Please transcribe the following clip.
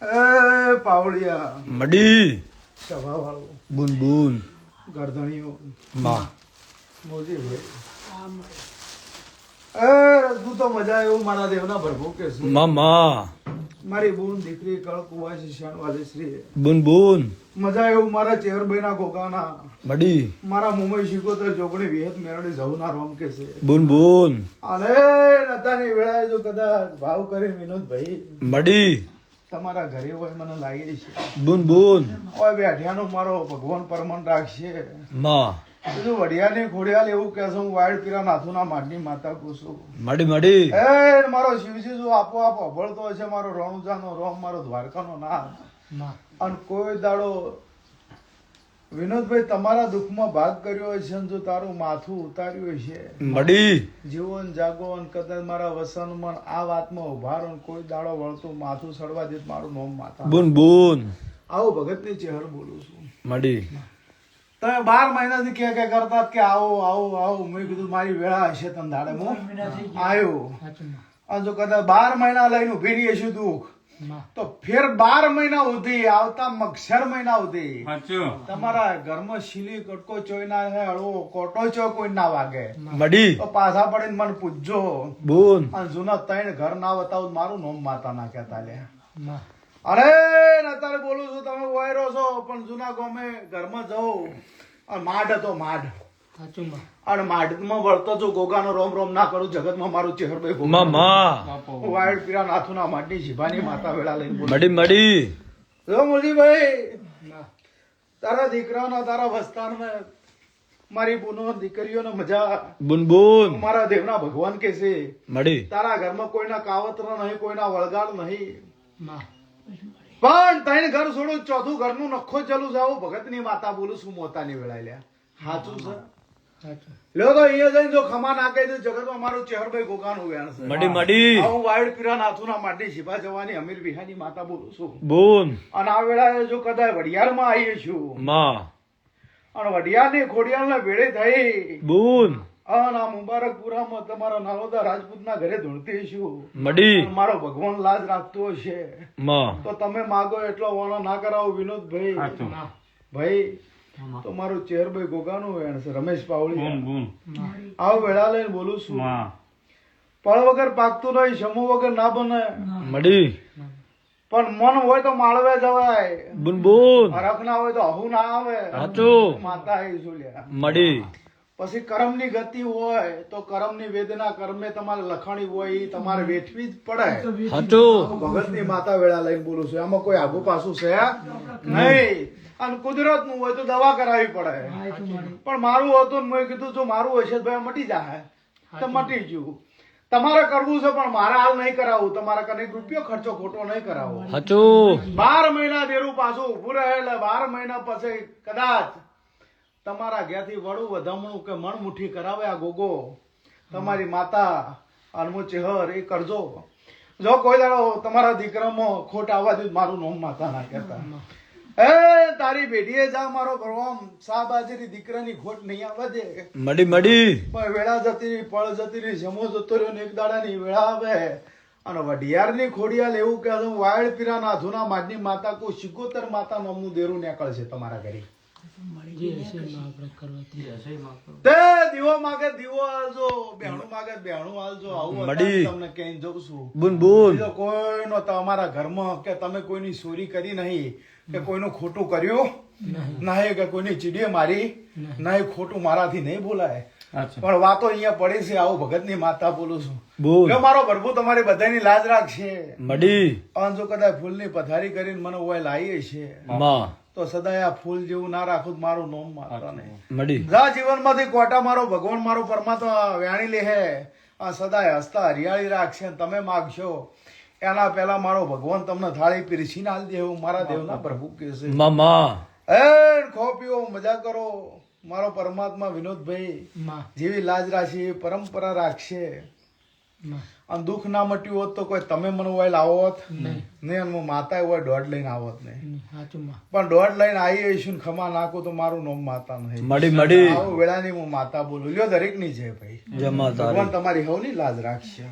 એ પાવડિયા મડી સભા વાળો બુન બુન ગરદણીઓ માં મોજી ભાઈ એ રસગું તો મજા એવું મારા દેવના પ્રભુ કે છે મામા મારી બુન દીકરી કળકુવા શિક્ષણ વાલી શ્રી બુન બુન મજા એવું મારા ચેહરભાઈના ગોગાના મડી મારા મુંબઈ શિકોતર ચોકડી વિહત મેરડી જવું રોમ કે છે બુન બુન અને નતાની વેળાએ જો કદાચ ભાવ કરી વિનોદભાઈ મડી તમારા ઘરે હોય મને લાગે છે બુન બુન ઓય બેઠિયાનો મારો ભગવાન પરમન રાખશે માં બીજું વડિયાની ખોડિયાલ એવું કે છે હું વાયડ પીરા નાથુના માડની માતા કુસું મડી મડી એ મારો શિવજી જો આપોઆપ અભળતો હશે મારો રણુજાનો રોમ મારો દ્વારકાનો નામ અને કોઈ દાડો વિનોદભાઈ તમારા દુઃખમાં ભાગ કર્યો હશે ને જો તારું માથું ઉતાર્યું હશે મડી જીવન જાગો અને કદાચ મારા વસનમાં આ વાતમાં ઉભા રહો ને કોઈ દાડો વળતું માથું સડવા દે તો મારું નામ માતા બુન બુન આવો ભગતની ચહેર બોલું છું મડી તમે 12 મહિનાથી કે કરતા કે આવો આવો આવો મેં કીધું મારી વેળા હશે તને દાડે હું આવ્યો અને જો કદાચ 12 મહિના લઈને ઉભી રહી હશે દુઃખ તો ફેર 12 મહિના સુધી આવતા મક્ષર મહિના સુધી તમારા ઘરમાં શીલી કટકો ચોઈ ના હે હળવો કોટો ચો કોઈ ના વાગે મડી તો પાછા પડીને મને પૂછજો બુન અને જૂના 3 ઘર ના બતાવું મારું નામ માતા ના કહેતા લે અરે અત્યારે બોલું છું તમે વાયરો છો પણ જૂના ગામે ઘરમાં જવું અને માઢ હતો માઢ અને માઢમાં વળતો છું ગોગાનો રોમ રોમ ના કરું જગતમાં મારું ચેહરભાઈ મામા વાયડ પીરા નાથુના માટી શિભાની માતા વેળા લઈને બોલું. મડી મડી જો મુરજીભાઈ તારા દીકરાનો તારા વસ્તારમાં મારી બુનો દીકરીઓને મજા બુન બુન મારા દેવના ભગવાન કે છે મડી તારા ઘરમાં કોઈના કાવતરા નહીં કોઈના વળગાડ નહીં પણ ત્રણ ઘર છોડું ચોથું ઘરનું નખો ચાલુ જાવ ભગતની માતા બોલું છું મોતાની વેળા લ્યા સાચું છે લ્યો તો અહીંયા જઈને જો ખમા નાખે તો જગતમાં મારું ચેહરભાઈ ગોગાનું વેણ છે મડી મડી આ હું વાયડ પીરા નાથુના માટી શિભા જવાની અમીર વિહાની માતા બોલું છું બુન અને આ વેળાએ જો કદાચ વડિયારમાં આવીએ છું માં અને વડિયાની ખોડિયાળના વેળે થઈ બુન અને આ મુબારકપુરામાં તમારા નાલોદા રાજપૂતના ઘરે ધૂણતી છું મડી અને મારો ભગવાન લાજ રાખતો હશે માં તો તમે માગો એટલો વાણો ના કરાવો વિનોદભાઈ ભાઈ તો મારું ચેહરભાઈ ગોગાનું વેણ છે રમેશ પાવળી આવો વેળા લઈને બોલું છું પળ વગર પાકતું નહીં સમૂહ વગર ના બને મડી પણ મન હોય તો માળવે જવાય બુન બુન હરખ ના હોય તો અહુ ના આવે સાચું માતા એ ઝૂલ્યા મડી પછી કર્મની ગતિ હોય તો કર્મની વેદના કર્મે તમારે લખાણી હોય ઈ તમારે વેઠવી જ પડે સાચું ભગતની માતા વેળા લઈને બોલું છું આમાં કોઈ આગુ પાછું છે નહીં અને કુદરત નું હોય તો દવા કરાવવી પડે પણ મારું હતું ને મેં કીધું જો મારું હશે તો ભાઈ મટી જાય તો મટી ગયું તમારે કરવું છે પણ મારે હાલ નહીં કરાવવું તમારે કને રૂપિયો ખર્ચો ખોટો નહીં કરાવો સાચું 12 મહિના દેરું પાછું ઉભું રહે એટલે 12 મહિના પછી કદાચ તમારા ઘેરથી વડું વધામણું કે મણ મુઠ્ઠી કરાવે આ ગોગો તમારી માતા અનમો ચેહર એ કરજો જો કોઈ દાડો તમારા દીકરામાં ખોટ આવવા દે મારું નામ માતા ના કહેતા એ તારી બેટીએ જા મારો ભરવામ શાહબાજીની દીકરાની ખોટ નહીં આવવા દે મડી મડી પણ વેળા જતી રહી પળ જતી રહી સમો જતો રહ્યો ને એક દાડાની વેળા આવે અને વઢિયારની ખોડિયાલ એવું કે વાયડ પીરા નાથુના માડની માતા કો શિકોતર માતા નામનું દેરું નીકળશે તમારા ઘરે તે દીવો માગે દીવો આલજો બેહણું માગે બેહણું આલજો આવું મડી. તમને કહીને જઉં છું બુન બુન બીજો કોઈનો તમારા ઘરમાં કે તમે કોઈની ચોરી કરી નહીં કે કોઈનું ખોટું કર્યું નહીં કે કોઈની ચીડીએ મારી નહીં ખોટું મારાથી નહીં બોલાય પણ વાતો અહીંયા પડી છે આવું ભગતની માતા બોલું છું બોલ જો મારો પ્રભુ તમારી બધાની લાજ રાખશે મડી અને જો કદાચ ફૂલની પથારી કરીને મને ઓય લાવી છે માં તો સદાય આ ફૂલ જેવું ના રાખું તો મારું નોમ માતા નહીં મડી જા જીવનમાંથી કોટા મારો ભગવાન મારો પરમાત્મા વ્યાણી લે હે આ સદાય હસતા હરિયાળી રાખશે અને તમે માગશો એના પહેલા મારો ભગવાન તમને થાળી પીરસીને આલ દે એવું મારા દેવના પ્રભુ કહે છે મામા એ ખો પીવો મજા કરો મારો પરમાત્મા વિનોદભાઈ જેવી લાજ રાખશે એવી પરંપરા રાખશે અને દુઃખ ના મટ્યું હોત તો કોઈ તમે મને હોય લાવોત નહીં હું માતા હોય દોઢ લઈને આવત નહીં પણ દોઢ લઈને આવી આવીશું ને ખમા નાખું તો મારું નામ માતા નહીં મડી મડી આવું વેળાની હું માતા બોલું લ્યો દરેક ની છે ભાઈ જમા ભગવાન તમારી હવની લાજ રાખશે